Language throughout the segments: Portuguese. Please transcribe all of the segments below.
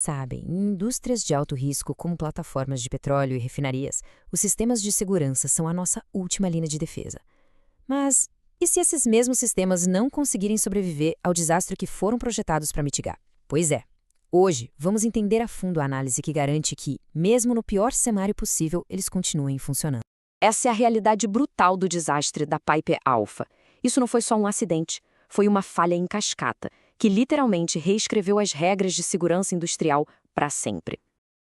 Sabem, em indústrias de alto risco, como plataformas de petróleo e refinarias, os sistemas de segurança são a nossa última linha de defesa. Mas e se esses mesmos sistemas não conseguirem sobreviver ao desastre que foram projetados para mitigar? Pois é. Hoje, vamos entender a fundo a análise que garante que, mesmo no pior cenário possível, eles continuem funcionando. Essa é a realidade brutal do desastre da Piper Alpha. Isso não foi só um acidente, foi uma falha em cascata, que literalmente reescreveu as regras de segurança industrial para sempre.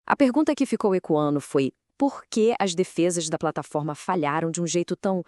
A pergunta que ficou ecoando foi: por que as defesas da plataforma falharam de um jeito tão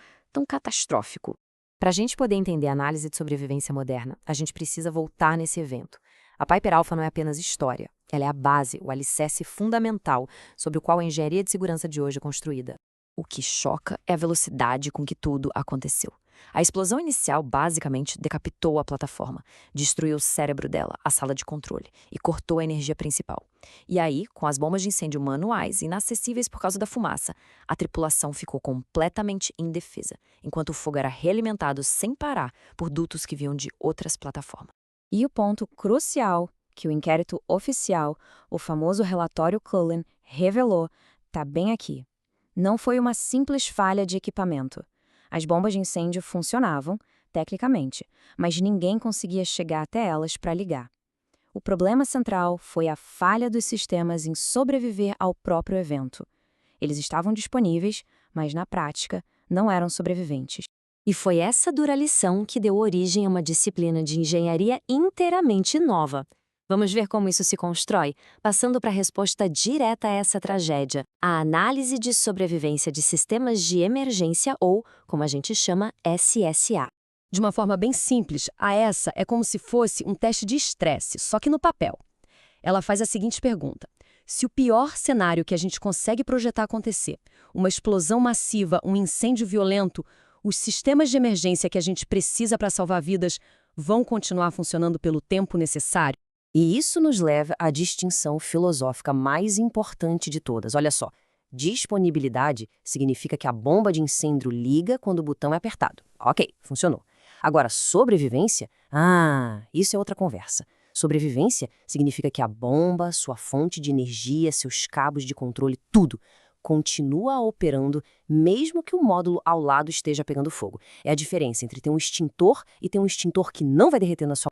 catastrófico? Para a gente poder entender a análise de sobrevivência moderna, a gente precisa voltar nesse evento. A Piper Alpha não é apenas história, ela é a base, o alicerce fundamental sobre o qual a engenharia de segurança de hoje é construída. O que choca é a velocidade com que tudo aconteceu. A explosão inicial basicamente decapitou a plataforma, destruiu o cérebro dela, a sala de controle, e cortou a energia principal. E aí, com as bombas de incêndio manuais inacessíveis por causa da fumaça, a tripulação ficou completamente indefesa, enquanto o fogo era realimentado sem parar por dutos que vinham de outras plataformas. E o ponto crucial que o inquérito oficial, o famoso relatório Cullen, revelou, está bem aqui. Não foi uma simples falha de equipamento. As bombas de incêndio funcionavam, tecnicamente, mas ninguém conseguia chegar até elas para ligar. O problema central foi a falha dos sistemas em sobreviver ao próprio evento. Eles estavam disponíveis, mas na prática não eram sobreviventes. E foi essa dura lição que deu origem a uma disciplina de engenharia inteiramente nova. Vamos ver como isso se constrói, passando para a resposta direta a essa tragédia, a análise de sobrevivência de sistemas de emergência ou, como a gente chama, SSA. De uma forma bem simples, a essa é como se fosse um teste de estresse, só que no papel. Ela faz a seguinte pergunta: se o pior cenário que a gente consegue projetar acontecer, uma explosão massiva, um incêndio violento, os sistemas de emergência que a gente precisa para salvar vidas vão continuar funcionando pelo tempo necessário? E isso nos leva à distinção filosófica mais importante de todas. Olha só, disponibilidade significa que a bomba de incêndio liga quando o botão é apertado. Ok, funcionou. Agora, sobrevivência? Isso é outra conversa. Sobrevivência significa que a bomba, sua fonte de energia, seus cabos de controle, tudo continua operando mesmo que o módulo ao lado esteja pegando fogo. É a diferença entre ter um extintor e ter um extintor que não vai derreter na sua.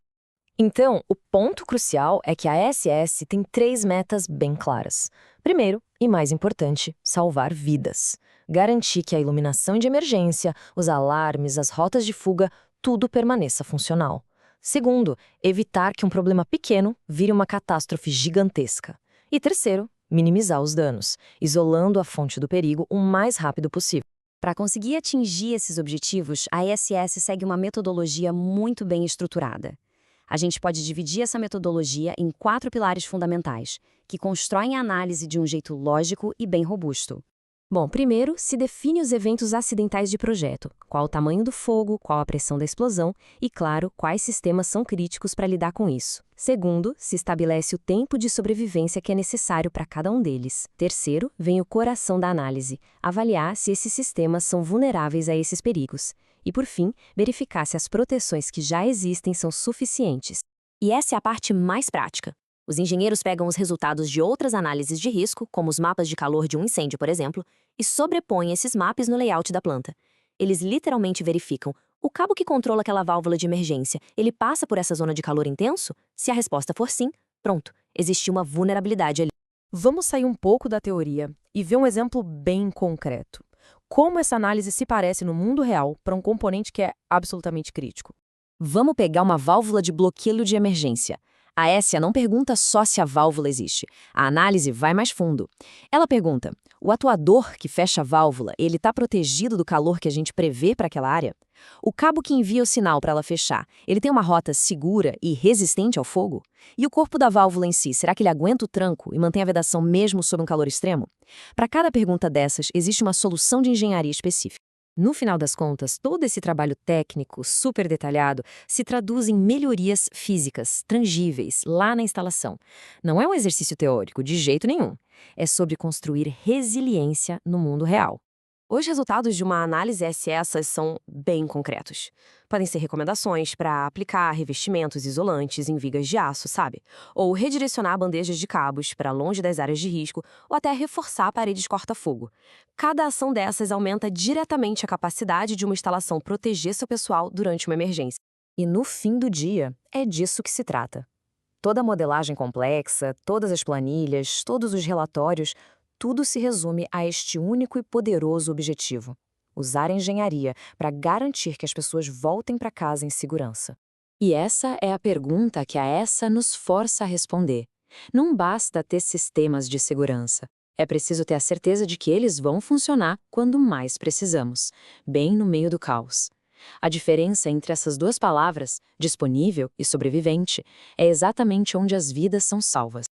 Então, o ponto crucial é que a SS tem 3 metas bem claras. Primeiro, e mais importante, salvar vidas. Garantir que a iluminação de emergência, os alarmes, as rotas de fuga, tudo permaneça funcional. Segundo, evitar que um problema pequeno vire uma catástrofe gigantesca. E terceiro, minimizar os danos, isolando a fonte do perigo o mais rápido possível. Para conseguir atingir esses objetivos, a SS segue uma metodologia muito bem estruturada. A gente pode dividir essa metodologia em 4 pilares fundamentais, que constroem a análise de um jeito lógico e bem robusto. Bom, primeiro, se define os eventos acidentais de projeto, qual o tamanho do fogo, qual a pressão da explosão e, claro, quais sistemas são críticos para lidar com isso. Segundo, se estabelece o tempo de sobrevivência que é necessário para cada um deles. Terceiro, vem o coração da análise, avaliar se esses sistemas são vulneráveis a esses perigos. E, por fim, verificar se as proteções que já existem são suficientes. E essa é a parte mais prática. Os engenheiros pegam os resultados de outras análises de risco, como os mapas de calor de um incêndio, por exemplo, e sobrepõem esses mapas no layout da planta. Eles literalmente verificam: o cabo que controla aquela válvula de emergência, ele passa por essa zona de calor intenso? Se a resposta for sim, pronto, existe uma vulnerabilidade ali. Vamos sair um pouco da teoria e ver um exemplo bem concreto. Como essa análise se parece no mundo real para um componente que é absolutamente crítico? Vamos pegar uma válvula de bloqueio de emergência. A ESSA não pergunta só se a válvula existe. A análise vai mais fundo. Ela pergunta: o atuador que fecha a válvula, ele está protegido do calor que a gente prevê para aquela área? O cabo que envia o sinal para ela fechar, ele tem uma rota segura e resistente ao fogo? E o corpo da válvula em si, será que ele aguenta o tranco e mantém a vedação mesmo sob um calor extremo? Para cada pergunta dessas, existe uma solução de engenharia específica. No final das contas, todo esse trabalho técnico, super detalhado, se traduz em melhorias físicas, tangíveis, lá na instalação. Não é um exercício teórico, de jeito nenhum. É sobre construir resiliência no mundo real. Os resultados de uma análise essas são bem concretos. Podem ser recomendações para aplicar revestimentos isolantes em vigas de aço, sabe? Ou redirecionar bandejas de cabos para longe das áreas de risco, ou até reforçar paredes corta-fogo. Cada ação dessas aumenta diretamente a capacidade de uma instalação proteger seu pessoal durante uma emergência. E no fim do dia, é disso que se trata. Toda a modelagem complexa, todas as planilhas, todos os relatórios, tudo se resume a este único e poderoso objetivo: usar a engenharia para garantir que as pessoas voltem para casa em segurança. E essa é a pergunta que a ESSA nos força a responder. Não basta ter sistemas de segurança. É preciso ter a certeza de que eles vão funcionar quando mais precisamos, bem no meio do caos. A diferença entre essas duas palavras, disponível e sobrevivente, é exatamente onde as vidas são salvas.